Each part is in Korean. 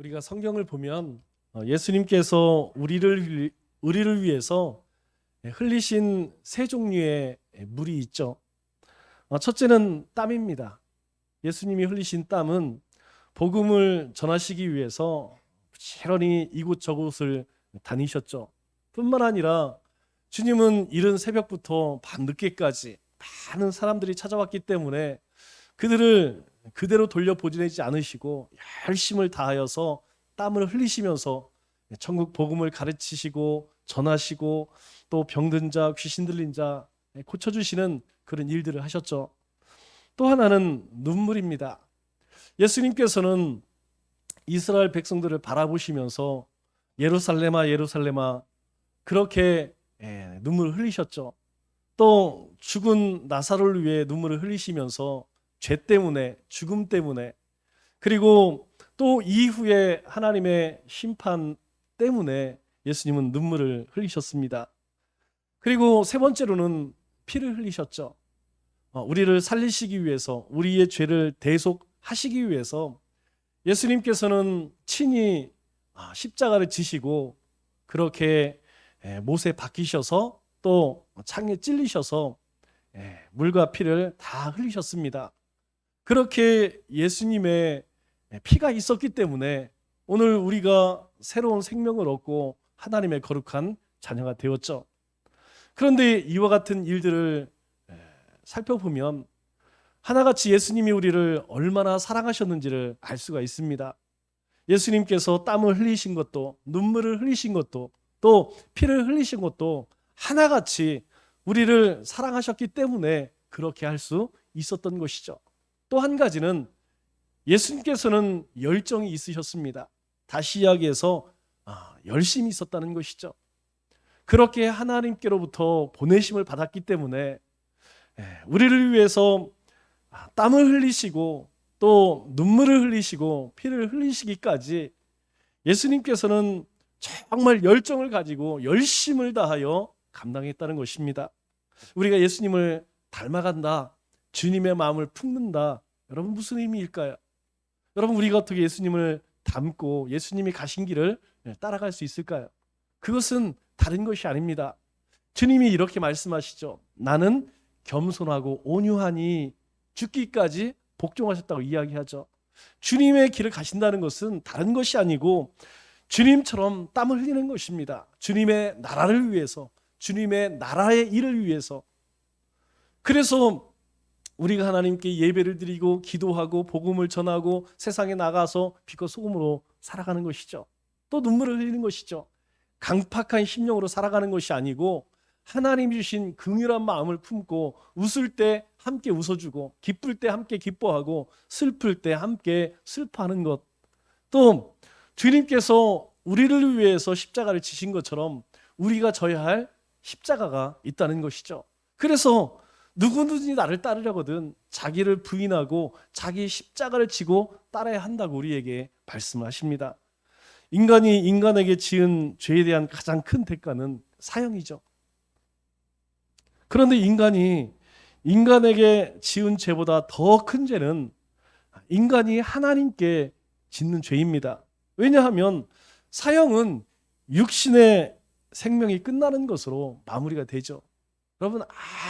우리가 성경을 보면 예수님께서 우리를 위해서 흘리신 세 종류의 물이 있죠. 첫째는 땀입니다. 예수님이 흘리신 땀은 복음을 전하시기 위해서 부지런히 이곳저곳을 다니셨죠. 뿐만 아니라 주님은 이른 새벽부터 밤늦게까지 많은 사람들이 찾아왔기 때문에 그들을 그대로 돌려보내지 않으시고 열심을 다하여서 땀을 흘리시면서 천국 복음을 가르치시고 전하시고 또 병든 자, 귀신 들린 자 고쳐주시는 그런 일들을 하셨죠. 또 하나는 눈물입니다. 예수님께서는 이스라엘 백성들을 바라보시면서 예루살렘아 예루살렘아 그렇게 눈물을 흘리셨죠. 또 죽은 나사로를 위해 눈물을 흘리시면서 죄 때문에, 죽음 때문에, 그리고 또 이후에 하나님의 심판 때문에 예수님은 눈물을 흘리셨습니다. 그리고 세 번째로는 피를 흘리셨죠. 우리를 살리시기 위해서, 우리의 죄를 대속하시기 위해서 예수님께서는 친히 십자가를 지시고 그렇게 못에 박히셔서 또 창에 찔리셔서 물과 피를 다 흘리셨습니다. 그렇게 예수님의 피가 있었기 때문에 오늘 우리가 새로운 생명을 얻고 하나님의 거룩한 자녀가 되었죠. 그런데 이와 같은 일들을 살펴보면 하나같이 예수님이 우리를 얼마나 사랑하셨는지를 알 수가 있습니다. 예수님께서 땀을 흘리신 것도, 눈물을 흘리신 것도, 또 피를 흘리신 것도 하나같이 우리를 사랑하셨기 때문에 그렇게 할 수 있었던 것이죠. 또 한 가지는 예수님께서는 열정이 있으셨습니다. 다시 이야기해서 열심히 있었다는 것이죠. 그렇게 하나님께로부터 보내심을 받았기 때문에 우리를 위해서 땀을 흘리시고 또 눈물을 흘리시고 피를 흘리시기까지 예수님께서는 정말 열정을 가지고 열심을 다하여 감당했다는 것입니다. 우리가 예수님을 닮아간다, 주님의 마음을 품는다, 여러분 무슨 의미일까요? 여러분 우리가 어떻게 예수님을 닮고 예수님이 가신 길을 따라갈 수 있을까요? 그것은 다른 것이 아닙니다. 주님이 이렇게 말씀하시죠. 나는 겸손하고 온유하니 죽기까지 복종하셨다고 이야기하죠. 주님의 길을 가신다는 것은 다른 것이 아니고 주님처럼 땀을 흘리는 것입니다. 주님의 나라를 위해서, 주님의 나라의 일을 위해서. 그래서 우리가 하나님께 예배를 드리고 기도하고 복음을 전하고 세상에 나가서 빛과 소금으로 살아가는 것이죠. 또 눈물을 흘리는 것이죠. 강팍한 심령으로 살아가는 것이 아니고 하나님이 주신 긍휼한 마음을 품고 웃을 때 함께 웃어주고 기쁠 때 함께 기뻐하고 슬플 때 함께 슬퍼하는 것. 또 주님께서 우리를 위해서 십자가를 지신 것처럼 우리가 져야 할 십자가가 있다는 것이죠. 그래서 누구든지 나를 따르려거든 자기를 부인하고 자기 십자가를 지고 따라야 한다고 우리에게 말씀하십니다. 인간이 인간에게 지은 죄에 대한 가장 큰 대가는 사형이죠. 그런데 인간에게 지은 죄보다 더 큰 죄는 인간이 하나님께 짓는 죄입니다. 왜냐하면 사형은 육신의 생명이 끝나는 것으로 마무리가 되죠. 여러분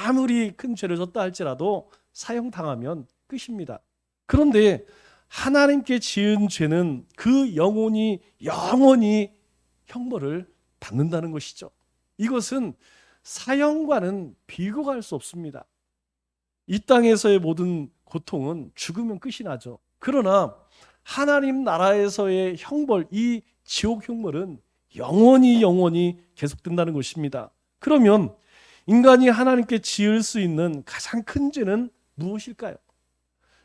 아무리 큰 죄를 졌다 할지라도 사형당하면 끝입니다. 그런데 하나님께 지은 죄는 그 영혼이 영원히 형벌을 받는다는 것이죠. 이것은 사형과는 비교가 할 수 없습니다. 이 땅에서의 모든 고통은 죽으면 끝이 나죠. 그러나 하나님 나라에서의 형벌, 이 지옥 형벌은 영원히 계속된다는 것입니다. 그러면 인간이 하나님께 지을 수 있는 가장 큰 죄는 무엇일까요?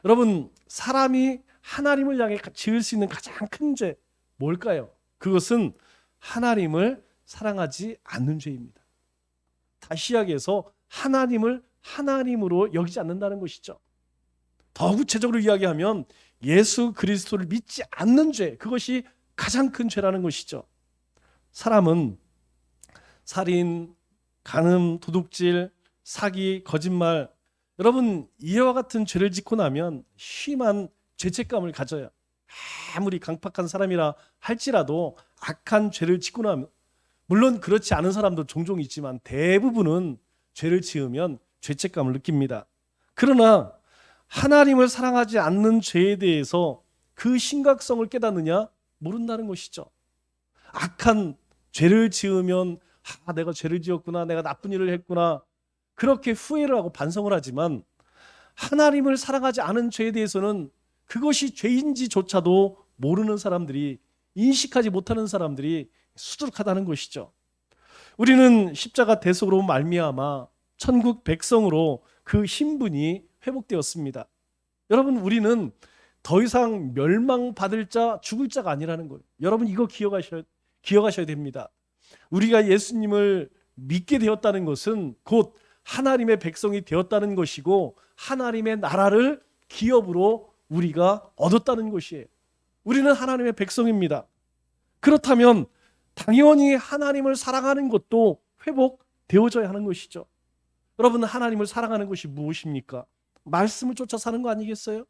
여러분, 사람이 하나님을 향해 지을 수 있는 가장 큰 죄 뭘까요? 그것은 하나님을 사랑하지 않는 죄입니다. 다시 이야기해서 하나님을 하나님으로 여기지 않는다는 것이죠. 더 구체적으로 이야기하면 예수 그리스도를 믿지 않는 죄, 그것이 가장 큰 죄라는 것이죠. 사람은 살인, 간음, 도둑질, 사기, 거짓말, 여러분 이와 같은 죄를 짓고 나면 심한 죄책감을 가져요. 아무리 강팍한 사람이라 할지라도 악한 죄를 짓고 나면, 물론 그렇지 않은 사람도 종종 있지만 대부분은 죄를 지으면 죄책감을 느낍니다. 그러나 하나님을 사랑하지 않는 죄에 대해서 그 심각성을 깨닫느냐? 모른다는 것이죠. 악한 죄를 지으면 내가 죄를 지었구나, 내가 나쁜 일을 했구나, 그렇게 후회를 하고 반성을 하지만 하나님을 사랑하지 않은 죄에 대해서는 그것이 죄인지조차도 모르는 사람들이, 인식하지 못하는 사람들이 수두룩하다는 것이죠. 우리는 십자가 대속으로 말미암아 천국 백성으로 그 신분이 회복되었습니다. 여러분, 우리는 더 이상 멸망받을 자, 죽을 자가 아니라는 거예요. 여러분, 이거 기억하셔야 됩니다. 우리가 예수님을 믿게 되었다는 것은 곧 하나님의 백성이 되었다는 것이고, 하나님의 나라를 기업으로 우리가 얻었다는 것이에요. 우리는 하나님의 백성입니다. 그렇다면 당연히 하나님을 사랑하는 것도 회복되어져야 하는 것이죠. 여러분, 하나님을 사랑하는 것이 무엇입니까? 말씀을 쫓아 사는 거 아니겠어요?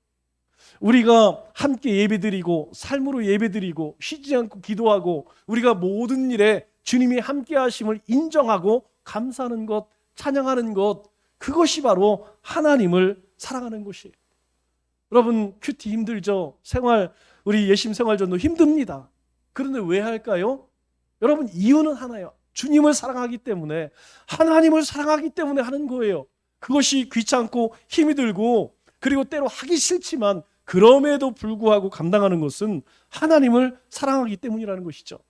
우리가 함께 예배드리고 삶으로 예배드리고 쉬지 않고 기도하고 우리가 모든 일에 주님이 함께 하심을 인정하고 감사하는 것, 찬양하는 것, 그것이 바로 하나님을 사랑하는 것이에요. 여러분, 큐티 힘들죠? 우리 예심 생활전도 힘듭니다. 그런데 왜 할까요? 여러분, 이유는 하나예요. 주님을 사랑하기 때문에, 하나님을 사랑하기 때문에 하는 거예요. 그것이 귀찮고 힘이 들고, 그리고 때로 하기 싫지만 그럼에도 불구하고 감당하는 것은 하나님을 사랑하기 때문이라는 것이죠.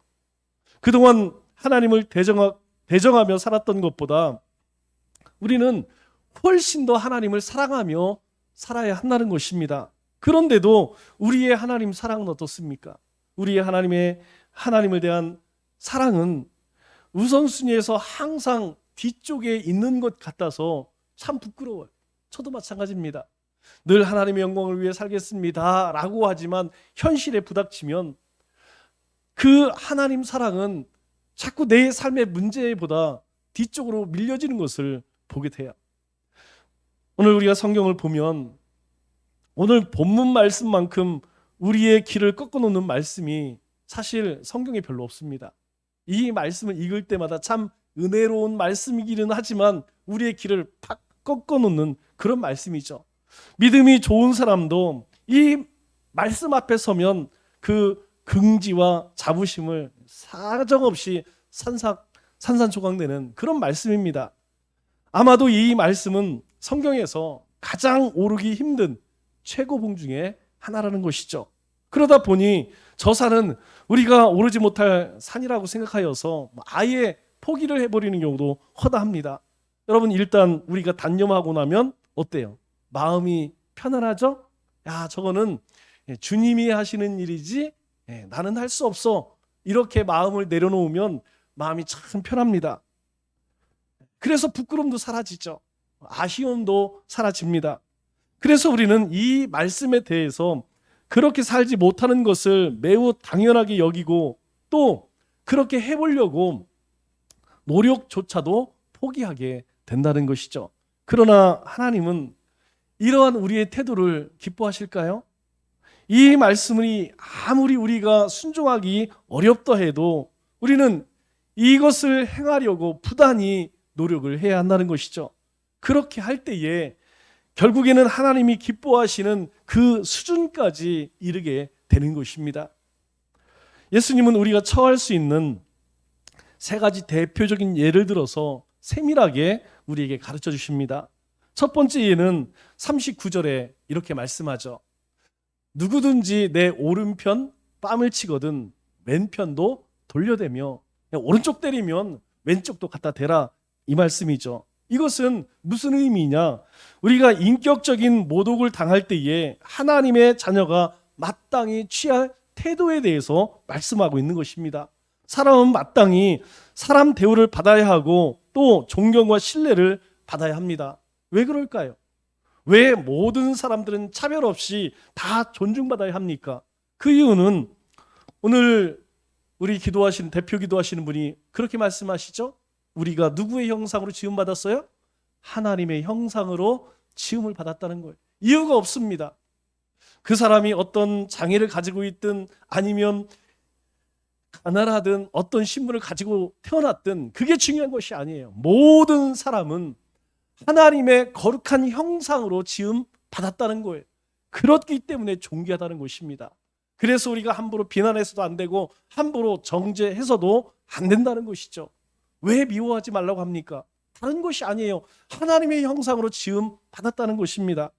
그동안 하나님을 대정하며 살았던 것보다 우리는 훨씬 더 하나님을 사랑하며 살아야 한다는 것입니다. 그런데도 우리의 하나님 사랑은 어떻습니까? 우리의 하나님을 대한 사랑은 우선순위에서 항상 뒤쪽에 있는 것 같아서 참 부끄러워요. 저도 마찬가지입니다. 늘 하나님의 영광을 위해 살겠습니다 라고 하지만 현실에 부닥치면 그 하나님 사랑은 자꾸 내 삶의 문제보다 뒤쪽으로 밀려지는 것을 보게 돼요. 오늘 우리가 성경을 보면 오늘 본문 말씀만큼 우리의 길을 꺾어놓는 말씀이 사실 성경에 별로 없습니다. 이 말씀을 읽을 때마다 참 은혜로운 말씀이기는 하지만 우리의 길을 팍 꺾어놓는 그런 말씀이죠. 믿음이 좋은 사람도 이 말씀 앞에 서면 그 긍지와 자부심을 사정없이 산산조각내는 그런 말씀입니다. 아마도 이 말씀은 성경에서 가장 오르기 힘든 최고봉 중에 하나라는 것이죠. 그러다 보니 저 산은 우리가 오르지 못할 산이라고 생각하여서 아예 포기를 해버리는 경우도 허다합니다. 여러분, 일단 우리가 단념하고 나면 어때요? 마음이 편안하죠? 저거는 주님이 하시는 일이지 나는 할 수 없어. 이렇게 마음을 내려놓으면 마음이 참 편합니다. 그래서 부끄러움도 사라지죠. 아쉬움도 사라집니다. 그래서 우리는 이 말씀에 대해서 그렇게 살지 못하는 것을 매우 당연하게 여기고 또 그렇게 해보려고 노력조차도 포기하게 된다는 것이죠. 그러나 하나님은 이러한 우리의 태도를 기뻐하실까요? 이 말씀이 아무리 우리가 순종하기 어렵다 해도 우리는 이것을 행하려고 부단히 노력을 해야 한다는 것이죠. 그렇게 할 때에 결국에는 하나님이 기뻐하시는 그 수준까지 이르게 되는 것입니다. 예수님은 우리가 처할 수 있는 세 가지 대표적인 예를 들어서 세밀하게 우리에게 가르쳐 주십니다. 첫 번째 예는 39절에 이렇게 말씀하죠. 누구든지 내 오른편 뺨을 치거든 왼편도 돌려대며, 오른쪽 때리면 왼쪽도 갖다 대라, 이 말씀이죠. 이것은 무슨 의미냐? 우리가 인격적인 모독을 당할 때에 하나님의 자녀가 마땅히 취할 태도에 대해서 말씀하고 있는 것입니다. 사람은 마땅히 사람 대우를 받아야 하고 또 존경과 신뢰를 받아야 합니다. 왜 그럴까요? 왜 모든 사람들은 차별 없이 다 존중받아야 합니까? 그 이유는 오늘 우리 대표 기도하시는 분이 그렇게 말씀하시죠? 우리가 누구의 형상으로 지음받았어요? 하나님의 형상으로 지음을 받았다는 거예요. 이유가 없습니다. 그 사람이 어떤 장애를 가지고 있든 아니면 가난하든 어떤 신분을 가지고 태어났든 그게 중요한 것이 아니에요. 모든 사람은 하나님의 거룩한 형상으로 지음 받았다는 거예요. 그렇기 때문에 존귀하다는 것입니다. 그래서 우리가 함부로 비난해서도 안 되고 함부로 정죄해서도 안 된다는 것이죠. 왜 미워하지 말라고 합니까? 다른 것이 아니에요. 하나님의 형상으로 지음 받았다는 것입니다.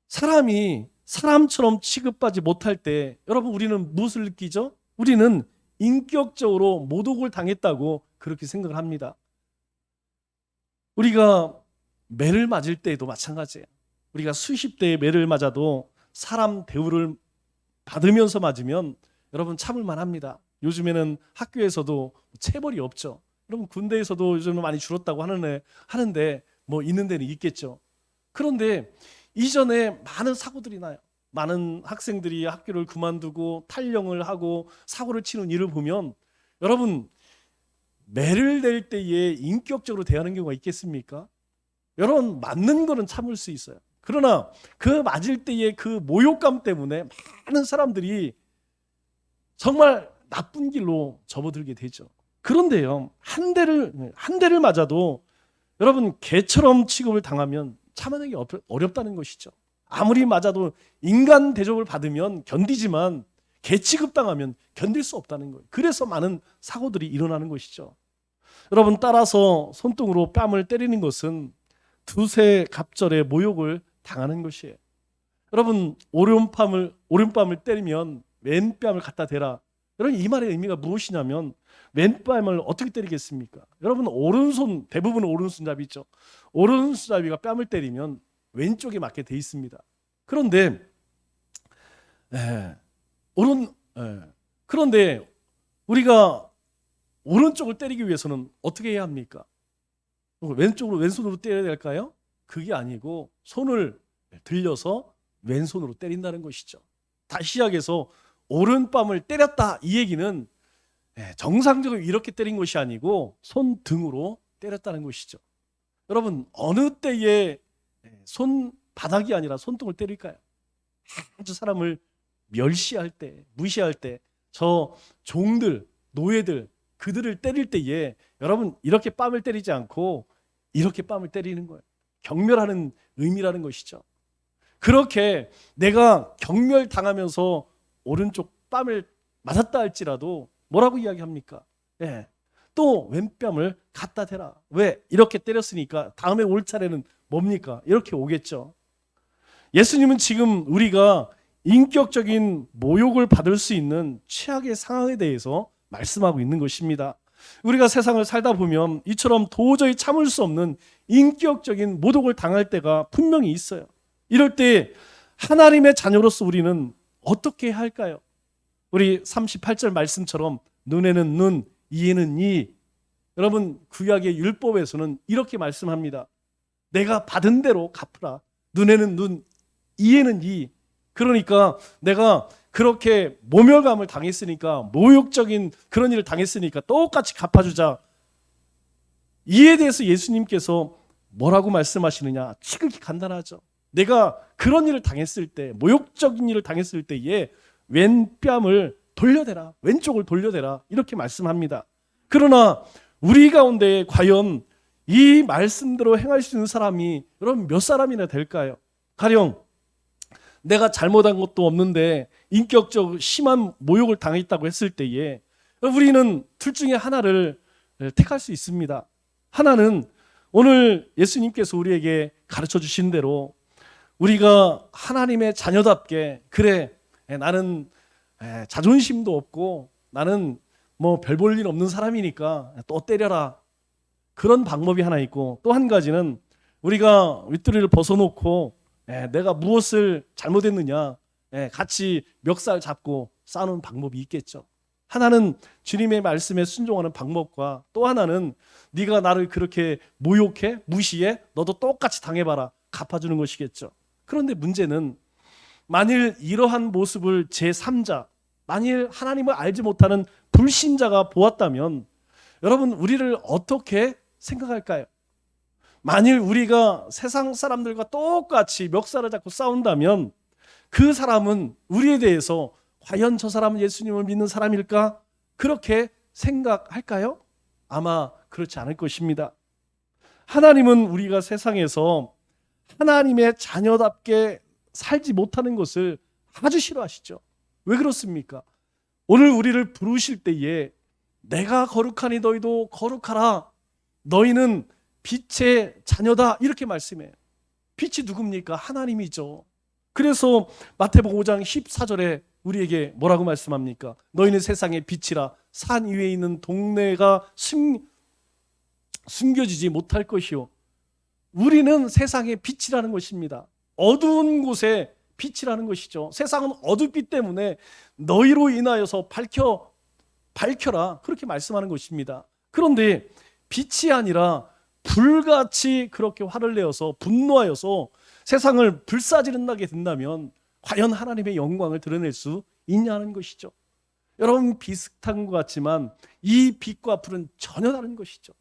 사람이 사람처럼 취급받지 못할 때 여러분 우리는 무엇을 느끼죠? 우리는 인격적으로 모독을 당했다고 그렇게 생각을 합니다. 우리가 매를 맞을 때에도 마찬가지예요. 우리가 수십 대의 매를 맞아도 사람 대우를 받으면서 맞으면 여러분 참을 만합니다. 요즘에는 학교에서도 체벌이 없죠. 여러분 군대에서도 요즘은 많이 줄었다고 하는데 뭐 있는 데는 있겠죠. 그런데 이전에 많은 사고들이 나요. 많은 학생들이 학교를 그만두고 탈영을 하고 사고를 치는 일을 보면 여러분 매를 댈 때에 인격적으로 대하는 경우가 있겠습니까? 여러분 맞는 거는 참을 수 있어요. 그러나 그 맞을 때의 그 모욕감 때문에 많은 사람들이 정말 나쁜 길로 접어들게 되죠. 그런데요, 한 대를 맞아도 여러분 개처럼 취급을 당하면 참아내기 어렵다는 것이죠. 아무리 맞아도 인간 대접을 받으면 견디지만 개 취급당하면 견딜 수 없다는 거예요. 그래서 많은 사고들이 일어나는 것이죠. 여러분 따라서 손등으로 뺨을 때리는 것은 두세 갑절의 모욕을 당하는 것이에요. 여러분 오른뺨을 때리면 왼뺨을 갖다 대라. 여러분 이 말의 의미가 무엇이냐면 왼뺨을 어떻게 때리겠습니까? 여러분 오른손 대부분 오른손잡이 있죠. 오른손잡이가 뺨을 때리면 왼쪽에 맞게 돼 있습니다. 그런데 그런데 우리가 오른쪽을 때리기 위해서는 어떻게 해야 합니까? 왼손으로 때려야 될까요? 그게 아니고 손을 들려서 왼손으로 때린다는 것이죠. 다시 시작해서 오른뺨을 때렸다 이 얘기는 정상적으로 이렇게 때린 것이 아니고 손등으로 때렸다는 것이죠. 여러분 어느 때에 손바닥이 아니라 손등을 때릴까요? 아주 사람을 멸시할 때, 무시할 때, 저 종들, 노예들 그들을 때릴 때에 여러분 이렇게 뺨을 때리지 않고 이렇게 뺨을 때리는 거예요. 경멸하는 의미라는 것이죠. 그렇게 내가 경멸당하면서 오른쪽 뺨을 맞았다 할지라도 뭐라고 이야기합니까? 또 왼뺨을 갖다 대라. 왜? 이렇게 때렸으니까 다음에 올 차례는 뭡니까? 이렇게 오겠죠. 예수님은 지금 우리가 인격적인 모욕을 받을 수 있는 최악의 상황에 대해서 말씀하고 있는 것입니다. 우리가 세상을 살다 보면 이처럼 도저히 참을 수 없는 인격적인 모독을 당할 때가 분명히 있어요. 이럴 때 하나님의 자녀로서 우리는 어떻게 해야 할까요? 우리 38절 말씀처럼 눈에는 눈, 이에는 이. 여러분 구약의 율법에서는 이렇게 말씀합니다. 내가 받은 대로 갚으라. 눈에는 눈, 이에는 이. 그러니까 내가 그렇게 모멸감을 당했으니까 모욕적인 그런 일을 당했으니까 똑같이 갚아주자. 이에 대해서 예수님께서 뭐라고 말씀하시느냐? 지극히 간단하죠. 내가 그런 일을 당했을 때, 모욕적인 일을 당했을 때에 왼뺨을 돌려대라. 왼쪽을 돌려대라. 이렇게 말씀합니다. 그러나 우리 가운데 과연 이 말씀대로 행할 수 있는 사람이 여러분 몇 사람이나 될까요? 가령 내가 잘못한 것도 없는데 인격적 심한 모욕을 당했다고 했을 때에 우리는 둘 중에 하나를 택할 수 있습니다. 하나는 오늘 예수님께서 우리에게 가르쳐 주신 대로 우리가 하나님의 자녀답게 그래 나는 자존심도 없고 나는 뭐 별 볼 일 없는 사람이니까 또 때려라. 그런 방법이 하나 있고 또 한 가지는 우리가 윗도리를 벗어놓고 내가 무엇을 잘못했느냐 같이 멱살 잡고 싸우는 방법이 있겠죠. 하나는 주님의 말씀에 순종하는 방법과 또 하나는 네가 나를 그렇게 모욕해 무시해 너도 똑같이 당해봐라 갚아주는 것이겠죠. 그런데 문제는 만일 이러한 모습을 제3자 만일 하나님을 알지 못하는 불신자가 보았다면 여러분 우리를 어떻게 생각할까요? 만일 우리가 세상 사람들과 똑같이 멱살을 잡고 싸운다면 그 사람은 우리에 대해서 과연 저 사람은 예수님을 믿는 사람일까? 그렇게 생각할까요? 아마 그렇지 않을 것입니다. 하나님은 우리가 세상에서 하나님의 자녀답게 살지 못하는 것을 아주 싫어하시죠. 왜 그렇습니까? 오늘 우리를 부르실 때에 내가 거룩하니 너희도 거룩하라. 너희는 빛의 자녀다. 이렇게 말씀해요. 빛이 누굽니까? 하나님이죠. 그래서 마태복음 5장 14절에 우리에게 뭐라고 말씀합니까? 너희는 세상의 빛이라. 산 위에 있는 동네가 숨겨지지 못할 것이요. 우리는 세상의 빛이라는 것입니다. 어두운 곳에 빛이라는 것이죠. 세상은 어둡기 때문에 너희로 인하여서 밝혀라. 그렇게 말씀하는 것입니다. 그런데 빛이 아니라 불같이 그렇게 화를 내어서 분노하여서 세상을 불사지른다게 된다면 과연 하나님의 영광을 드러낼 수 있냐는 것이죠. 여러분, 비슷한 것 같지만 이 빛과 불은 전혀 다른 것이죠.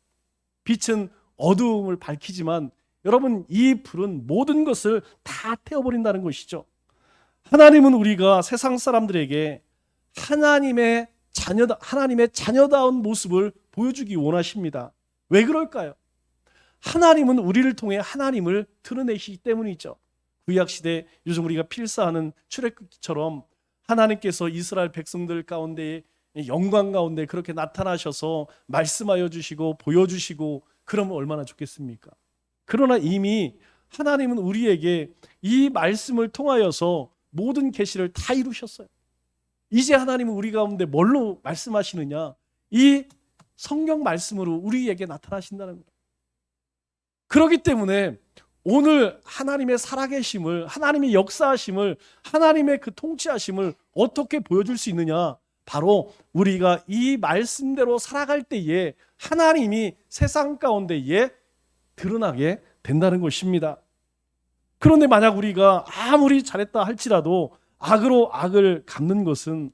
빛은 어두움을 밝히지만 여러분, 이 불은 모든 것을 다 태워버린다는 것이죠. 하나님은 우리가 세상 사람들에게 하나님의 자녀다운 모습을 보여주기 원하십니다. 왜 그럴까요? 하나님은 우리를 통해 하나님을 드러내시기 때문이죠. 구약시대 요즘 우리가 필사하는 출애굽기처럼 하나님께서 이스라엘 백성들 가운데 영광 가운데 그렇게 나타나셔서 말씀하여 주시고 보여주시고 그러면 얼마나 좋겠습니까? 그러나 이미 하나님은 우리에게 이 말씀을 통하여서 모든 계시를 다 이루셨어요. 이제 하나님은 우리 가운데 뭘로 말씀하시느냐? 이 성경 말씀으로 우리에게 나타나신다는 거예요. 그렇기 때문에 오늘 하나님의 살아계심을, 하나님의 역사하심을, 하나님의 그 통치하심을 어떻게 보여줄 수 있느냐? 바로 우리가 이 말씀대로 살아갈 때에 하나님이 세상 가운데에 드러나게 된다는 것입니다. 그런데 만약 우리가 아무리 잘했다 할지라도 악으로 악을 갚는 것은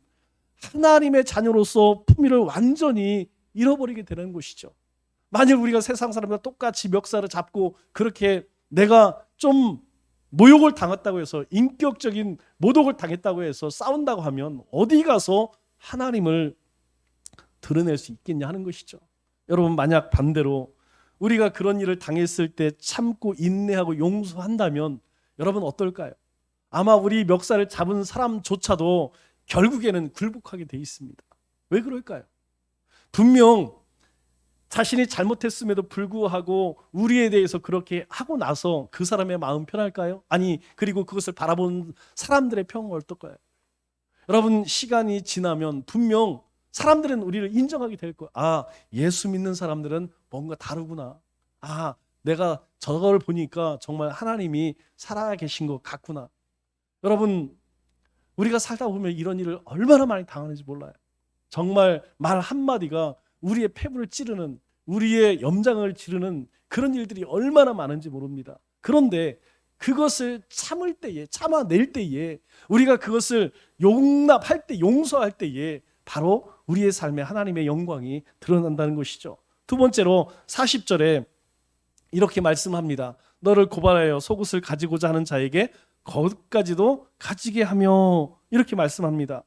하나님의 자녀로서 품위를 완전히 잃어버리게 되는 것이죠. 만일 우리가 세상 사람과 똑같이 멱살을 잡고 그렇게 내가 좀 모욕을 당했다고 해서 인격적인 모독을 당했다고 해서 싸운다고 하면 어디 가서 하나님을 드러낼 수 있겠냐 하는 것이죠. 여러분, 만약 반대로 우리가 그런 일을 당했을 때 참고 인내하고 용서한다면 여러분 어떨까요? 아마 우리 멱살을 잡은 사람조차도 결국에는 굴복하게 돼 있습니다. 왜 그럴까요? 분명 자신이 잘못했음에도 불구하고 우리에 대해서 그렇게 하고 나서 그 사람의 마음 편할까요? 아니, 그리고 그것을 바라본 사람들의 평은 어떨까요? 여러분, 시간이 지나면 분명 사람들은 우리를 인정하게 될 거예요. 아, 예수 믿는 사람들은 뭔가 다르구나. 아, 내가 저걸 보니까 정말 하나님이 살아계신 것 같구나. 여러분, 우리가 살다 보면 이런 일을 얼마나 많이 당하는지 몰라요. 정말 말 한마디가 우리의 폐부를 찌르는, 우리의 염장을 지르는 그런 일들이 얼마나 많은지 모릅니다. 그런데 그것을 참을 때에, 참아낼 때에, 우리가 그것을 용납할 때, 용서할 때에 바로 우리의 삶에 하나님의 영광이 드러난다는 것이죠. 두 번째로 40절에 이렇게 말씀합니다. 너를 고발하여 속옷을 가지고자 하는 자에게 거기까지도 가지게 하며, 이렇게 말씀합니다.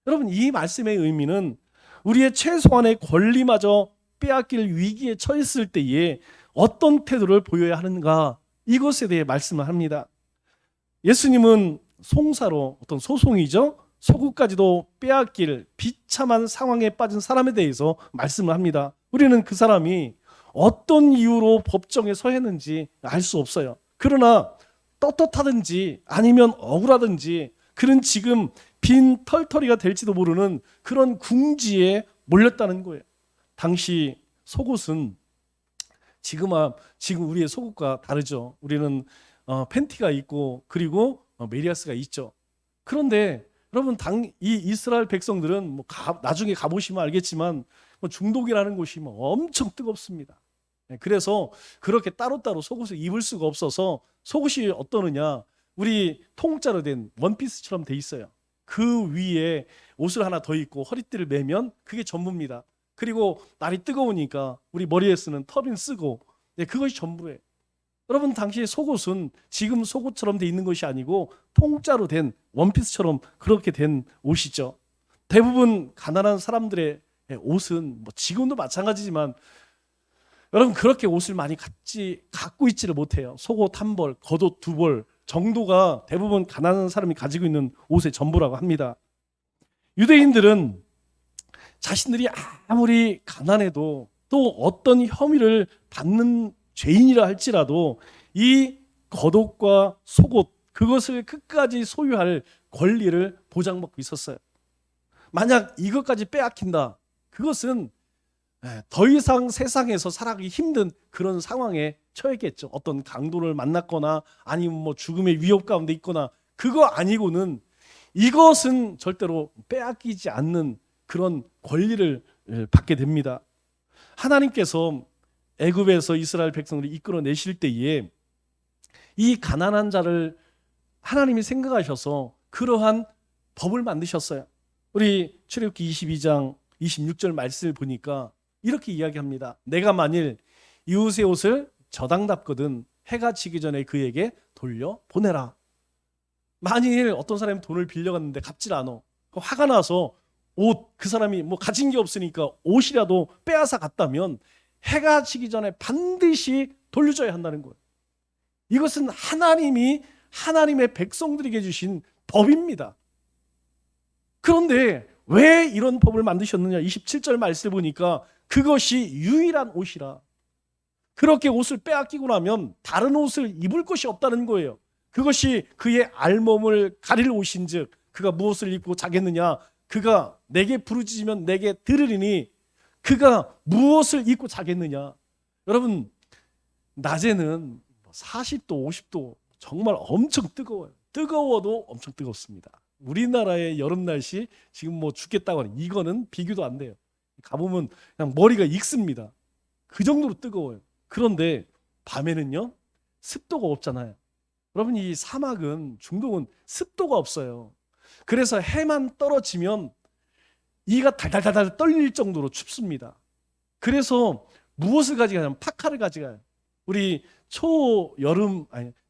여러분, 이 말씀의 의미는 우리의 최소한의 권리마저 빼앗길 위기에 처했을 때에 어떤 태도를 보여야 하는가, 이것에 대해 말씀을 합니다. 예수님은 송사로, 어떤 소송이죠, 속옷까지도 빼앗길 비참한 상황에 빠진 사람에 대해서 말씀을 합니다. 우리는 그 사람이 어떤 이유로 법정에 서했는지 알 수 없어요. 그러나 떳떳하든지 아니면 억울하든지 그는 지금 빈 털터리가 될지도 모르는 그런 궁지에 몰렸다는 거예요. 당시 속옷은 지금 우리의 속옷과 다르죠. 우리는 팬티가 있고 그리고 메리아스가 있죠. 그런데 여러분, 이 이스라엘 백성들은 나중에 가보시면 알겠지만 중동이라는 곳이 엄청 뜨겁습니다. 그래서 그렇게 따로따로 속옷을 입을 수가 없어서 속옷이 어떠느냐, 우리 통짜로 된 원피스처럼 돼 있어요. 그 위에 옷을 하나 더 입고 허리띠를 매면 그게 전부입니다. 그리고 날이 뜨거우니까 우리 머리에 쓰는 터빈 쓰고, 그것이 전부예요. 여러분 당시에 속옷은 지금 속옷처럼 돼 있는 것이 아니고 통짜로 된 원피스처럼 그렇게 된 옷이죠. 대부분 가난한 사람들의 옷은 뭐 지금도 마찬가지지만 여러분 그렇게 옷을 많이 갖고 있지를 못해요. 속옷 한 벌, 겉옷 두 벌 정도가 대부분 가난한 사람이 가지고 있는 옷의 전부라고 합니다. 유대인들은 자신들이 아무리 가난해도 또 어떤 혐의를 받는 죄인이라 할지라도 이 겉옷과 속옷 그것을 끝까지 소유할 권리를 보장받고 있었어요. 만약 이것까지 빼앗긴다, 그것은 더 이상 세상에서 살아가기 힘든 그런 상황에 처했겠죠. 어떤 강도를 만났거나 아니면 뭐 죽음의 위협 가운데 있거나 그거 아니고는 이것은 절대로 빼앗기지 않는 그런 권리를 받게 됩니다. 하나님께서 애굽에서 이스라엘 백성들을 이끌어내실 때에 이 가난한 자를 하나님이 생각하셔서 그러한 법을 만드셨어요. 우리 출애굽기 22장 26절 말씀을 보니까 이렇게 이야기합니다. 내가 만일 이웃의 옷을 저당답거든 해가 지기 전에 그에게 돌려보내라. 만일 어떤 사람이 돈을 빌려갔는데 갚질 않아. 화가 나서 옷, 그 사람이 뭐 가진 게 없으니까 옷이라도 빼앗아 갔다면 해가 지기 전에 반드시 돌려줘야 한다는 거예요. 이것은 하나님이 하나님의 백성들에게 주신 법입니다. 그런데 왜 이런 법을 만드셨느냐? 27절 말씀을 보니까 그것이 유일한 옷이라. 그렇게 옷을 빼앗기고 나면 다른 옷을 입을 것이 없다는 거예요. 그것이 그의 알몸을 가릴 옷인즉 그가 무엇을 입고 자겠느냐? 그가 내게 부르짖으면 내게 들으리니 그가 무엇을 입고 자겠느냐? 여러분 낮에는 40도 50도 정말 엄청 뜨거워요. 뜨거워도 엄청 뜨겁습니다. 우리나라의 여름 날씨 지금 뭐 죽겠다고 하는 이거는 비교도 안 돼요. 가보면 그냥 머리가 익습니다. 그 정도로 뜨거워요. 그런데 밤에는요 습도가 없잖아요. 여러분 이 사막은 중동은 습도가 없어요. 그래서 해만 떨어지면 이가 달달달달 떨릴 정도로 춥습니다. 그래서 무엇을 가져가냐면 파카를 가져가요. 우리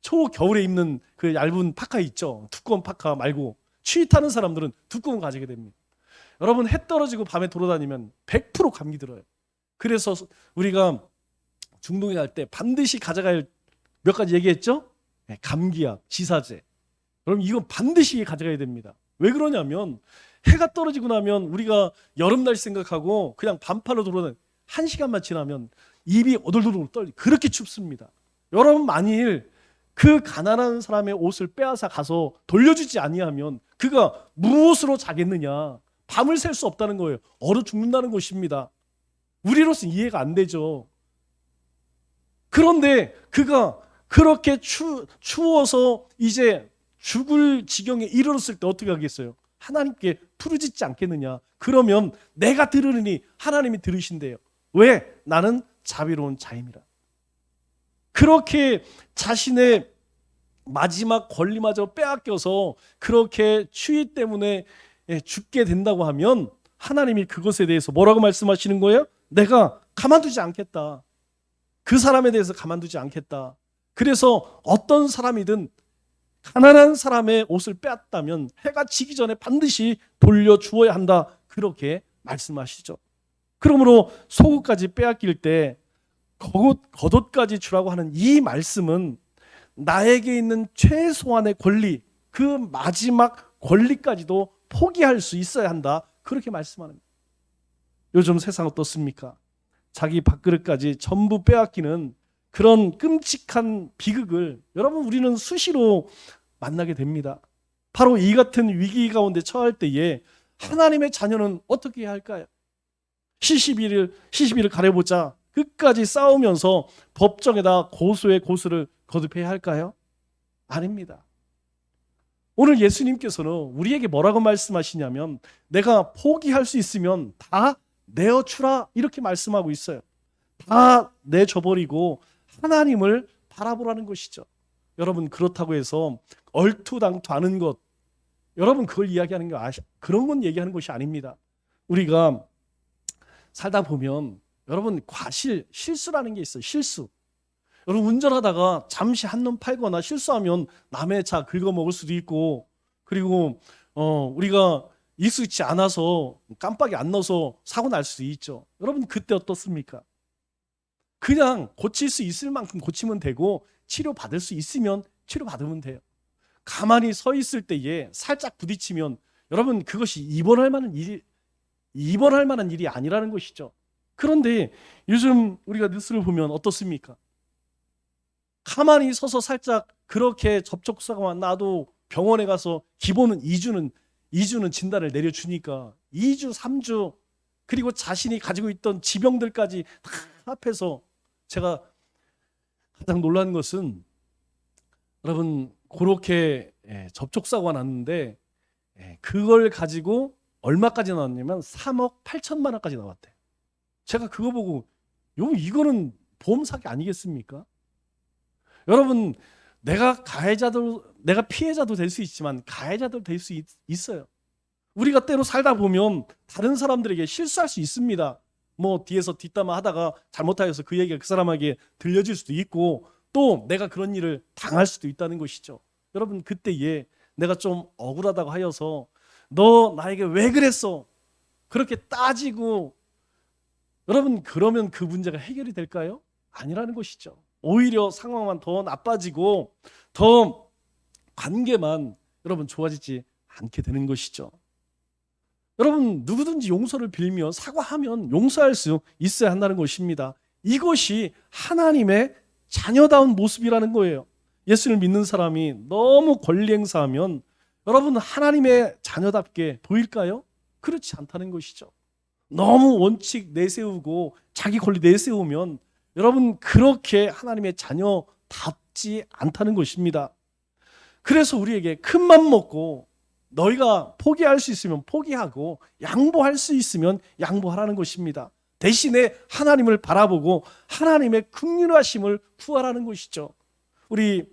초겨울에 입는 그 얇은 파카 있죠. 두꺼운 파카 말고 추위 타는 사람들은 두꺼운 거 가지게 됩니다. 여러분 해 떨어지고 밤에 돌아다니면 100% 감기 들어요. 그래서 우리가 중동에 갈 때 반드시 가져갈 몇 가지 얘기했죠? 감기약, 지사제. 여러분 이건 반드시 가져가야 됩니다. 왜 그러냐면 해가 떨어지고 나면 우리가 여름 날씨 생각하고 그냥 반팔로 돌아다니는 1시간만 지나면 입이 오돌도돌 떨리 그렇게 춥습니다. 여러분 만일 그 가난한 사람의 옷을 빼앗아 가서 돌려주지 아니하면 그가 무엇으로 자겠느냐? 밤을 샐 수 없다는 거예요. 얼어 죽는다는 것입니다. 우리로서는 이해가 안 되죠. 그런데 그가 그렇게 추워서 이제 죽을 지경에 이르렀을 때 어떻게 하겠어요? 하나님께 부르짖지 않겠느냐? 그러면 내가 들으니 하나님이 들으신대요. 왜? 나는 자비로운 자임이라. 그렇게 자신의 마지막 권리마저 빼앗겨서 그렇게 추위 때문에 죽게 된다고 하면 하나님이 그것에 대해서 뭐라고 말씀하시는 거예요? 내가 가만두지 않겠다. 그 사람에 대해서 가만두지 않겠다. 그래서 어떤 사람이든 가난한 사람의 옷을 빼앗다면 해가 지기 전에 반드시 돌려주어야 한다. 그렇게 말씀하시죠. 그러므로 속옷까지 빼앗길 때 겉옷까지 주라고 하는 이 말씀은 나에게 있는 최소한의 권리, 그 마지막 권리까지도 포기할 수 있어야 한다. 그렇게 말씀하는 거예요. 요즘 세상 어떻습니까? 자기 밥그릇까지 전부 빼앗기는 그런 끔찍한 비극을 여러분 우리는 수시로 만나게 됩니다. 바로 이 같은 위기 가운데 처할 때에 하나님의 자녀는 어떻게 해야 할까요? 시시비를 가려보자 끝까지 싸우면서 법정에다 고소의 고소를 거듭해야 할까요? 아닙니다. 오늘 예수님께서는 우리에게 뭐라고 말씀하시냐면 내가 포기할 수 있으면 다 내어주라 이렇게 말씀하고 있어요. 다 내줘버리고 하나님을 바라보라는 것이죠. 여러분 그렇다고 해서 얼토당토하는 것 여러분 그걸 이야기하는 거 그런 건 얘기하는 것이 아닙니다. 우리가 살다 보면 여러분 실수라는 게 있어요. 실수. 여러분 운전하다가 잠시 한눈 팔거나 실수하면 남의 차 긁어먹을 수도 있고, 그리고 우리가 익숙치 않아서 깜빡이 안 넣어서 사고 날 수도 있죠. 여러분 그때 어떻습니까? 그냥 고칠 수 있을 만큼 고치면 되고 치료받을 수 있으면 치료받으면 돼요. 가만히 서 있을 때에 살짝 부딪히면 여러분 그것이 입원할 만한 일이 아니라는 것이죠. 그런데 요즘 우리가 뉴스를 보면 어떻습니까? 가만히 서서 살짝 그렇게 접촉사고만 나도 병원에 가서 기본은 2주는 진단을 내려주니까 2주, 3주 그리고 자신이 가지고 있던 지병들까지 다 합해서 제가 가장 놀란 것은 여러분 그렇게 접촉사고가 났는데 그걸 가지고 얼마까지 나왔냐면 3억 8천만 원까지 나왔대요. 제가 그거 보고 이거는 보험 사기 아니겠습니까? 여러분 내가 피해자도 될 수 있지만 가해자도 될 수 있어요. 우리가 때로 살다 보면 다른 사람들에게 실수할 수 있습니다. 뭐 뒤에서 뒷담화 하다가 잘못하여서 그 얘기가 그 사람에게 들려질 수도 있고 또 내가 그런 일을 당할 수도 있다는 것이죠. 여러분 그때에 내가 좀 억울하다고 하여서 너 나에게 왜 그랬어? 그렇게 따지고 여러분 그러면 그 문제가 해결이 될까요? 아니라는 것이죠. 오히려 상황만 더 나빠지고 더 관계만 여러분 좋아지지 않게 되는 것이죠. 여러분 누구든지 용서를 빌면 사과하면 용서할 수 있어야 한다는 것입니다. 이것이 하나님의 자녀다운 모습이라는 거예요. 예수를 믿는 사람이 너무 권리 행사하면 여러분 하나님의 자녀답게 보일까요? 그렇지 않다는 것이죠. 너무 원칙 내세우고 자기 권리 내세우면 여러분 그렇게 하나님의 자녀답지 않다는 것입니다. 그래서 우리에게 큰맘 먹고 너희가 포기할 수 있으면 포기하고 양보할 수 있으면 양보하라는 것입니다. 대신에 하나님을 바라보고 하나님의 긍휼하심을 구하라는 것이죠. 우리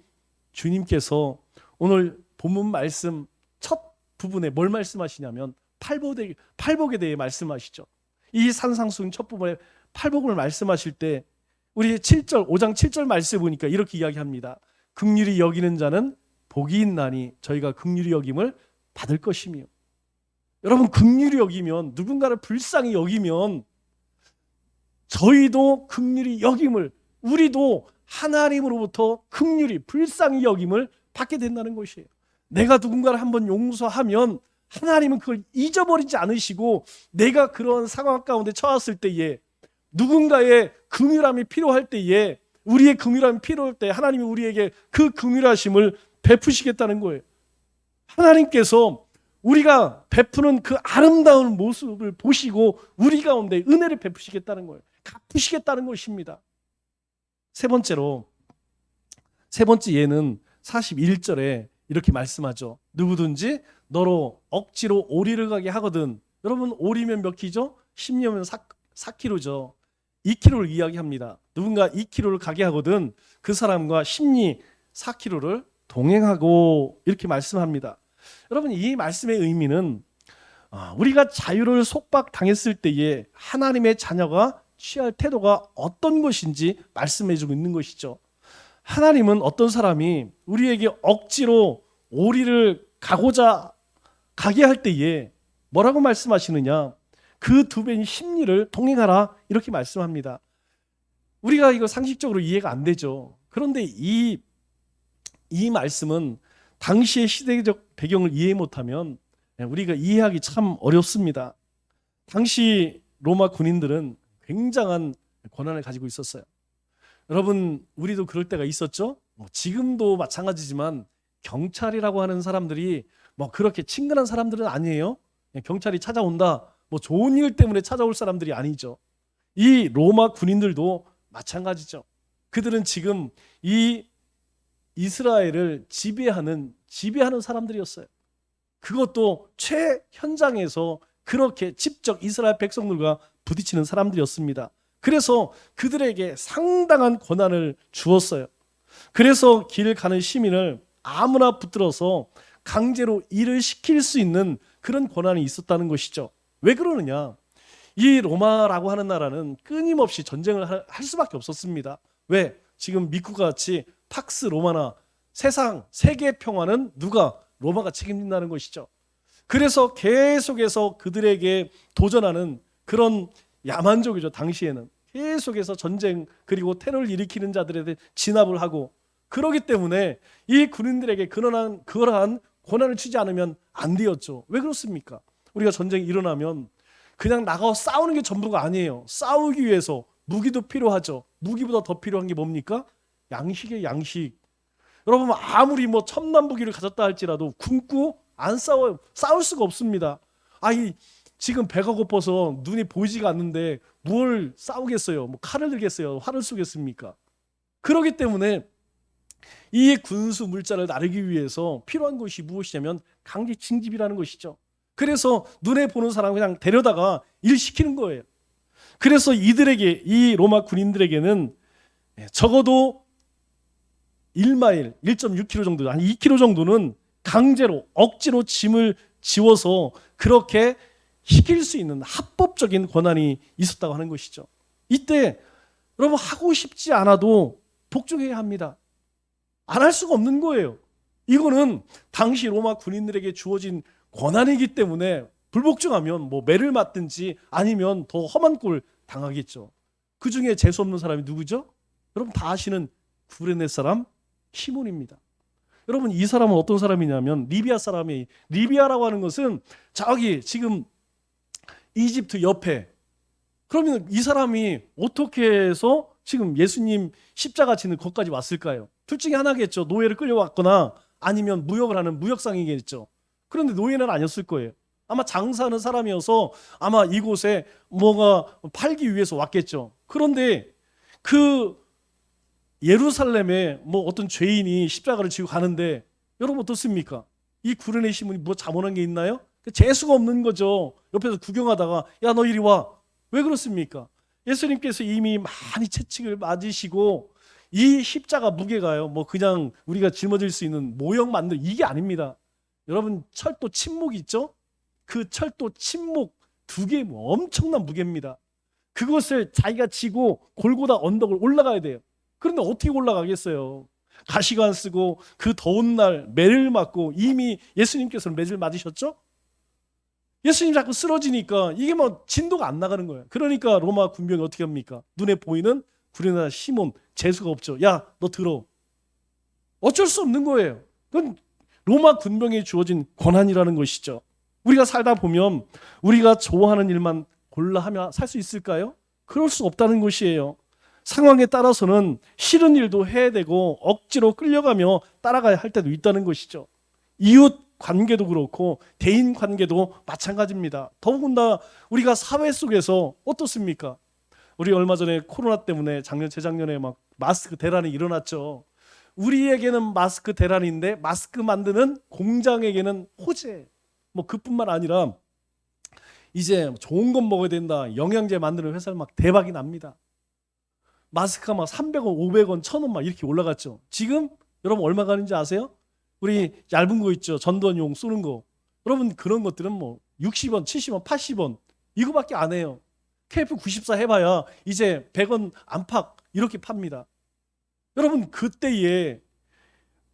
주님께서 오늘 본문 말씀 첫 부분에 뭘 말씀하시냐면 팔복에 대해 말씀하시죠. 이 산상수훈 첫 부분에 팔복을 말씀하실 때 우리 5장 7절 말씀을 보니까 이렇게 이야기합니다. 긍휼히 여기는 자는 복이 있나니 저희가 긍휼히 여김을 받을 것이며. 여러분 긍휼히 여기면 누군가를 불쌍히 여기면 저희도 긍휼히 여김을 우리도 하나님으로부터 긍휼히 불쌍히 여김을 받게 된다는 것이에요. 내가 누군가를 한번 용서하면 하나님은 그걸 잊어버리지 않으시고 내가 그런 상황 가운데 처했을 때에 누군가의 긍휼함이 필요할 때에 우리의 긍휼함이 필요할 때 하나님이 우리에게 그 긍휼하심을 베푸시겠다는 거예요. 하나님께서 우리가 베푸는 그 아름다운 모습을 보시고 우리 가운데 은혜를 베푸시겠다는 거예요. 갚으시겠다는 것입니다. 세 번째 예는 41절에 이렇게 말씀하죠. 누구든지 너로 억지로 오리를 가게 하거든. 여러분 오리면 몇 키죠? 10녀면 4kg죠. 2kg를 이야기합니다. 누군가 2kg를 가게 하거든 그 사람과 10리 4kg를 동행하고 이렇게 말씀합니다. 여러분 이 말씀의 의미는 우리가 자유를 속박당했을 때에 하나님의 자녀가 취할 태도가 어떤 것인지 말씀해주고 있는 것이죠. 하나님은 어떤 사람이 우리에게 억지로 오리를 가게 할 때에 뭐라고 말씀하시느냐? 그 두 배인 심리를 동행하라 이렇게 말씀합니다. 우리가 이거 상식적으로 이해가 안 되죠. 그런데 이 말씀은 당시의 시대적 배경을 이해 못하면 우리가 이해하기 참 어렵습니다. 당시 로마 군인들은 굉장한 권한을 가지고 있었어요. 여러분 우리도 그럴 때가 있었죠? 지금도 마찬가지지만 경찰이라고 하는 사람들이 그렇게 친근한 사람들은 아니에요. 경찰이 찾아온다 좋은 일 때문에 찾아올 사람들이 아니죠. 이 로마 군인들도 마찬가지죠. 그들은 지금 이 이스라엘을 지배하는 사람들이었어요. 그것도 최현장에서 그렇게 직접 이스라엘 백성들과 부딪히는 사람들이었습니다. 그래서 그들에게 상당한 권한을 주었어요. 그래서 길 가는 시민을 아무나 붙들어서 강제로 일을 시킬 수 있는 그런 권한이 있었다는 것이죠. 왜 그러느냐? 이 로마라고 하는 나라는 끊임없이 전쟁을 할 수밖에 없었습니다. 왜? 지금 미국과 같이 팍스 로마나 세상 세계 평화는 누가? 로마가 책임진다는 것이죠. 그래서 계속해서 그들에게 도전하는 그런 야만족이죠. 당시에는 계속해서 전쟁 그리고 테러를 일으키는 자들에 대해 진압을 하고, 그러기 때문에 이 군인들에게 그러한 권한을 주지 않으면 안 되었죠. 왜 그렇습니까? 우리가 전쟁이 일어나면 그냥 나가서 싸우는 게 전부가 아니에요. 싸우기 위해서 무기도 필요하죠. 무기보다 더 필요한 게 뭡니까? 양식이에요, 양식. 여러분, 아무리 뭐 첨단 무기를 가졌다 할지라도 굶고 안 싸워요. 싸울 수가 없습니다. 지금 배가 고파서 눈이 보이지가 않는데 뭘 싸우겠어요? 뭐 칼을 들겠어요? 활을 쏘겠습니까? 그렇기 때문에 이 군수 물자를 나르기 위해서 필요한 것이 무엇이냐면 강제 징집이라는 것이죠. 그래서 눈에 보는 사람 그냥 데려다가 일 시키는 거예요. 그래서 이들에게, 이 로마 군인들에게는 적어도 1마일, 1.6km 정도, 한 2km 정도는 강제로 억지로 짐을 지워서 그렇게 시킬 수 있는 합법적인 권한이 있었다고 하는 것이죠. 이때 여러분, 하고 싶지 않아도 복종해야 합니다. 안 할 수가 없는 거예요. 이거는 당시 로마 군인들에게 주어진 권한이기 때문에 불복종하면 뭐 매를 맞든지 아니면 더 험한 꼴 당하겠죠. 그 중에 재수 없는 사람이 누구죠? 여러분 다 아시는 구레네 사람 시몬입니다. 여러분, 이 사람은 어떤 사람이냐면 리비아 사람이, 리비아라고 하는 것은 저기 지금 이집트 옆에. 그러면 이 사람이 어떻게 해서 지금 예수님 십자가 지는 것까지 왔을까요? 둘 중에 하나겠죠. 노예를 끌려왔거나 아니면 무역을 하는 무역상이겠죠. 그런데 노예는 아니었을 거예요. 아마 장사하는 사람이어서 아마 이곳에 뭐가 팔기 위해서 왔겠죠. 그런데 그 예루살렘에 뭐 어떤 죄인이 십자가를 지고 가는데 여러분 어떻습니까? 이 구레네 시몬이 뭐 잘못한 게 있나요? 재수가 없는 거죠. 옆에서 구경하다가 야, 너 이리 와. 왜 그렇습니까? 예수님께서 이미 많이 채찍을 맞으시고 이 십자가 무게가요, 뭐 그냥 우리가 짊어질 수 있는 모형 만들 이게 아닙니다. 여러분, 철도 침묵 있죠? 그 철도 침묵 2개 뭐 엄청난 무게입니다. 그것을 자기가 지고 골고다 언덕을 올라가야 돼요. 그런데 어떻게 올라가겠어요? 가시관 쓰고 그 더운 날 매를 맞고, 이미 예수님께서는 매를 맞으셨죠? 예수님 자꾸 쓰러지니까 이게 뭐 진도가 안 나가는 거예요. 그러니까 로마 군병이 어떻게 합니까? 눈에 보이는 구레네 시몬, 재수가 없죠. 야, 너 들어. 어쩔 수 없는 거예요. 그건 로마 군병에 주어진 권한이라는 것이죠. 우리가 살다 보면 우리가 좋아하는 일만 골라 하며 살 수 있을까요? 그럴 수 없다는 것이에요. 상황에 따라서는 싫은 일도 해야 되고 억지로 끌려가며 따라가야 할 때도 있다는 것이죠. 이웃 관계도 그렇고 대인 관계도 마찬가지입니다. 더군다나 우리가 사회 속에서 어떻습니까? 우리 얼마 전에 코로나 때문에 작년 재작년에 막 마스크 대란이 일어났죠. 우리에게는 마스크 대란인데 마스크 만드는 공장에게는 호재. 뭐 그뿐만 아니라 이제 좋은 건 먹어야 된다, 영양제 만드는 회사를 막 대박이 납니다. 마스크가 막 300원, 500원, 1000원 막 이렇게 올라갔죠. 지금 여러분 얼마 가는지 아세요? 우리 얇은 거 있죠, 전두환용 쏘는 거. 여러분 그런 것들은 뭐 60원, 70원, 80원 이거밖에 안 해요. KF94 해봐야 이제 100원 안팎 이렇게 팝니다. 여러분 그때에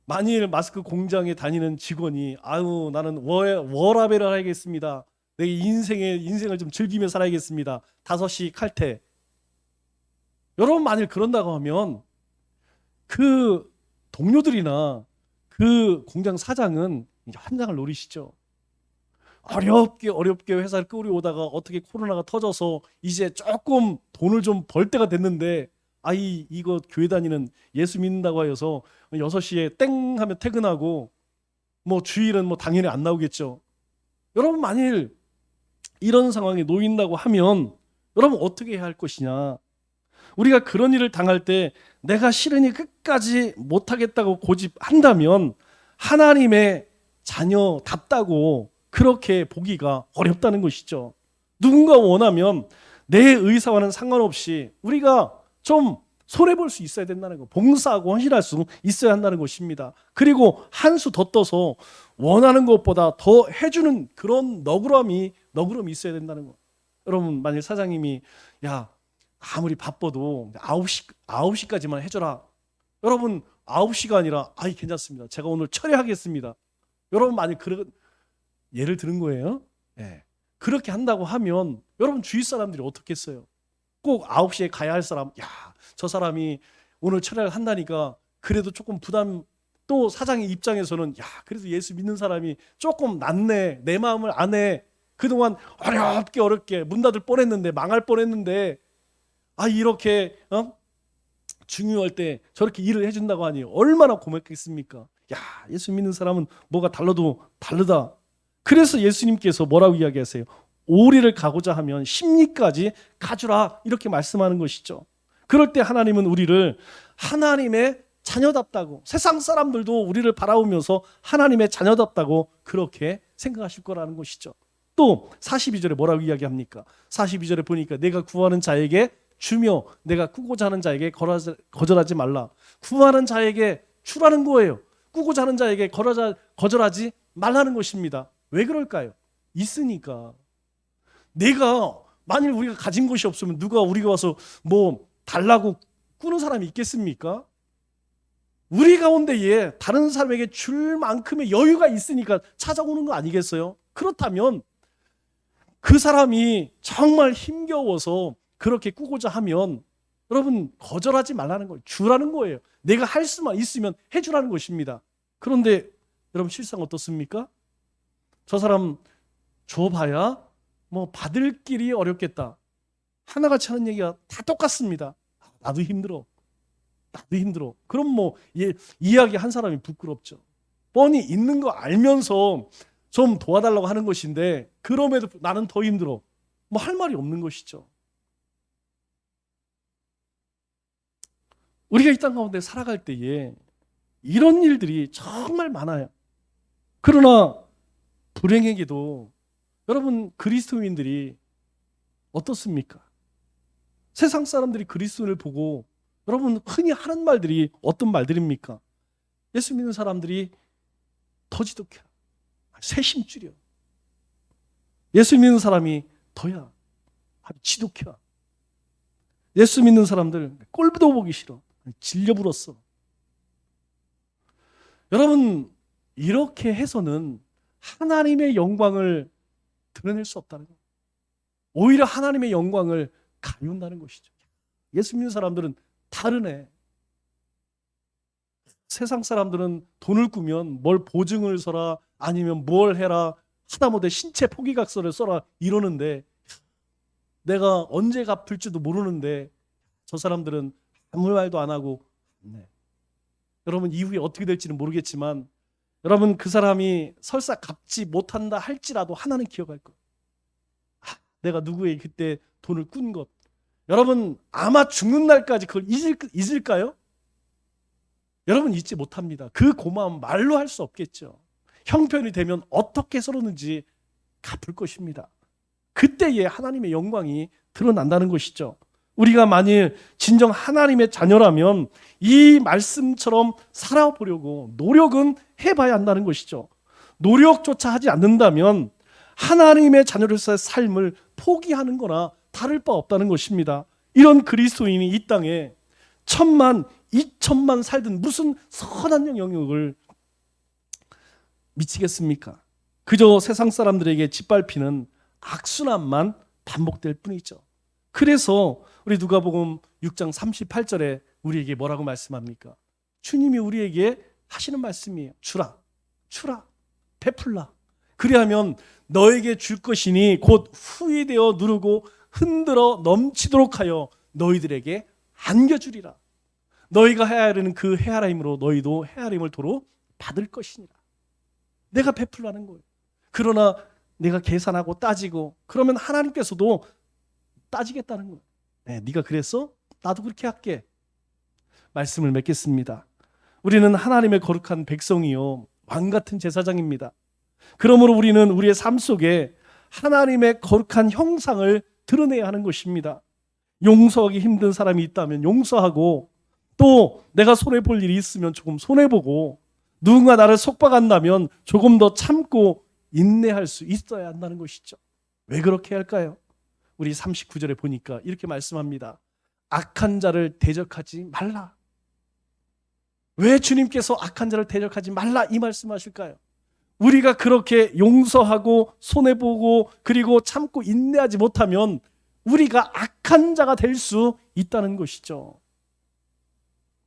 만일 마스크 공장에 다니는 직원이 아유 나는 워라벨을 하겠습니다. 내 인생을 좀 즐기며 살아야겠습니다. 5시 칼퇴. 여러분 만일 그런다고 하면 그 동료들이나 그 공장 사장은 이제 환장을 노리시죠. 어렵게 회사를 끌어오다가 어떻게 코로나가 터져서 이제 조금 돈을 좀 벌 때가 됐는데 이거 교회 다니는 예수 믿는다고 하여서 6시에 땡 하면 퇴근하고 뭐 주일은 뭐 당연히 안 나오겠죠. 여러분 만일 이런 상황에 놓인다고 하면 여러분 어떻게 해야 할 것이냐. 우리가 그런 일을 당할 때 내가 싫으니 끝까지 못하겠다고 고집한다면 하나님의 자녀답다고 그렇게 보기가 어렵다는 것이죠. 누군가 원하면 내 의사와는 상관없이 우리가 좀 손해볼 수 있어야 된다는 거, 봉사하고 헌신할 수 있어야 한다는 것입니다. 그리고 한 수 더 떠서 원하는 것보다 더 해주는 그런 너그러움이 있어야 된다는 거. 여러분 만일 사장님이 야 아무리 바빠도 9시까지만 해줘라 여러분 9시가 아니라 아이 괜찮습니다. 제가 오늘 철회하겠습니다. 여러분 만약 그런 예를 들은 거예요. 예. 그렇게 한다고 하면 여러분 주위 사람들이 어떻겠어요? 꼭 9시에 가야 할 사람, 야, 저 사람이 오늘 철회를 한다니까 그래도 조금 부담, 또 사장의 입장에서는 야, 그래도 예수 믿는 사람이 조금 낫네. 내 마음을 아네. 그동안 어렵게 문 닫을 뻔했는데, 망할 뻔했는데, 아, 이렇게 중요할 때 저렇게 일을 해준다고 하니 얼마나 고맙겠습니까? 야, 예수 믿는 사람은 뭐가 달라도 다르다. 그래서 예수님께서 뭐라고 이야기하세요? 오리를 가고자 하면 십리까지 가주라, 이렇게 말씀하는 것이죠. 그럴 때 하나님은 우리를 하나님의 자녀답다고, 세상 사람들도 우리를 바라보면서 하나님의 자녀답다고 그렇게 생각하실 거라는 것이죠. 또 42절에 뭐라고 이야기합니까? 42절에 보니까 내가 구하는 자에게 주며 내가 꾸고자 하는 자에게 거절하지 말라. 구하는 자에게 주라는 거예요. 꾸고자 하는 자에게 거절하지 말라는 것입니다. 왜 그럴까요? 있으니까. 내가 만일 우리가 가진 것이 없으면 누가 우리가 와서 뭐 달라고 꾸는 사람이 있겠습니까? 우리 가운데에 다른 사람에게 줄 만큼의 여유가 있으니까 찾아오는 거 아니겠어요? 그렇다면 그 사람이 정말 힘겨워서 그렇게 꾸고자 하면 여러분 거절하지 말라는 거예요. 주라는 거예요. 내가 할 수만 있으면 해주라는 것입니다. 그런데 여러분 실상 어떻습니까? 저 사람 줘봐야 뭐 받을 길이 어렵겠다. 하나같이 하는 얘기가 다 똑같습니다. 나도 힘들어. 그럼 뭐 이야기 한 사람이 부끄럽죠. 뻔히 있는 거 알면서 좀 도와달라고 하는 것인데 그럼에도 나는 더 힘들어. 뭐 할 말이 없는 것이죠. 우리가 이 땅 가운데 살아갈 때에 이런 일들이 정말 많아요. 그러나 불행하게도 여러분 그리스도인들이 어떻습니까? 세상 사람들이 그리스도인을 보고 여러분 흔히 하는 말들이 어떤 말들입니까? 예수 믿는 사람들이 더 지독해. 새심줄여. 예수 믿는 사람이 더야. 아주 지독해. 예수 믿는 사람들 꼴도 보기 싫어. 질려 불었어. 여러분 이렇게 해서는 하나님의 영광을 드러낼 수 없다는 거예요. 오히려 하나님의 영광을 가리운다는 것이죠. 예수 믿는 사람들은 다르네. 세상 사람들은 돈을 꾸면 뭘 보증을 서라 아니면 뭘 해라 하다못해 신체 포기각서를 써라 이러는데 내가 언제 갚을지도 모르는데 저 사람들은 아무 말도 안 하고 네. 여러분 이후에 어떻게 될지는 모르겠지만 여러분 그 사람이 설사 갚지 못한다 할지라도 하나는 기억할 거예요. 내가 누구의 그때 돈을 꾼 것. 여러분 아마 죽는 날까지 그걸 잊을까요? 여러분 잊지 못합니다. 그 고마움 말로 할 수 없겠죠. 형편이 되면 어떻게 서로는지 갚을 것입니다. 그때에 하나님의 영광이 드러난다는 것이죠. 우리가 만일 진정 하나님의 자녀라면 이 말씀처럼 살아보려고 노력은 해봐야 한다는 것이죠. 노력조차 하지 않는다면 하나님의 자녀로서의 삶을 포기하는 거나 다를 바 없다는 것입니다. 이런 그리스도인이 이 땅에 1000만, 2000만 살든 무슨 선한 영역을 미치겠습니까? 그저 세상 사람들에게 짓밟히는 악순환만 반복될 뿐이죠. 그래서 우리 누가복음 6장 38절에 우리에게 뭐라고 말씀합니까? 주님이 우리에게 하시는 말씀이에요. 주라, 베풀라. 그리하면 너에게 줄 것이니 곧 후히되어 누르고 흔들어 넘치도록 하여 너희들에게 안겨주리라. 너희가 헤아리는 그 헤아림으로 너희도 헤아림을 도로 받을 것이니라. 내가 베풀라는 거예요. 그러나 내가 계산하고 따지고 그러면 하나님께서도 따지겠다는 거예요. 네, 네가 그랬어? 나도 그렇게 할게. 말씀을 맺겠습니다. 우리는 하나님의 거룩한 백성이요 왕 같은 제사장입니다. 그러므로 우리는 우리의 삶 속에 하나님의 거룩한 형상을 드러내야 하는 것입니다. 용서하기 힘든 사람이 있다면 용서하고 또 내가 손해볼 일이 있으면 조금 손해보고 누군가 나를 속박한다면 조금 더 참고 인내할 수 있어야 한다는 것이죠. 왜 그렇게 할까요? 우리 39절에 보니까 이렇게 말씀합니다. 악한 자를 대적하지 말라. 왜 주님께서 악한 자를 대적하지 말라 이 말씀하실까요? 우리가 그렇게 용서하고 손해보고 그리고 참고 인내하지 못하면 우리가 악한 자가 될 수 있다는 것이죠.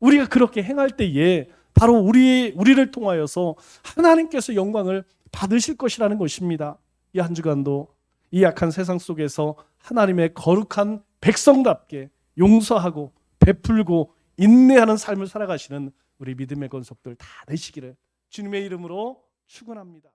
우리가 그렇게 행할 때에 바로 우리를 통하여서 하나님께서 영광을 받으실 것이라는 것입니다. 이 한 주간도 이 악한 세상 속에서 하나님의 거룩한 백성답게 용서하고 베풀고 인내하는 삶을 살아가시는 우리 믿음의 권속들 다 되시기를 주님의 이름으로 축원합니다.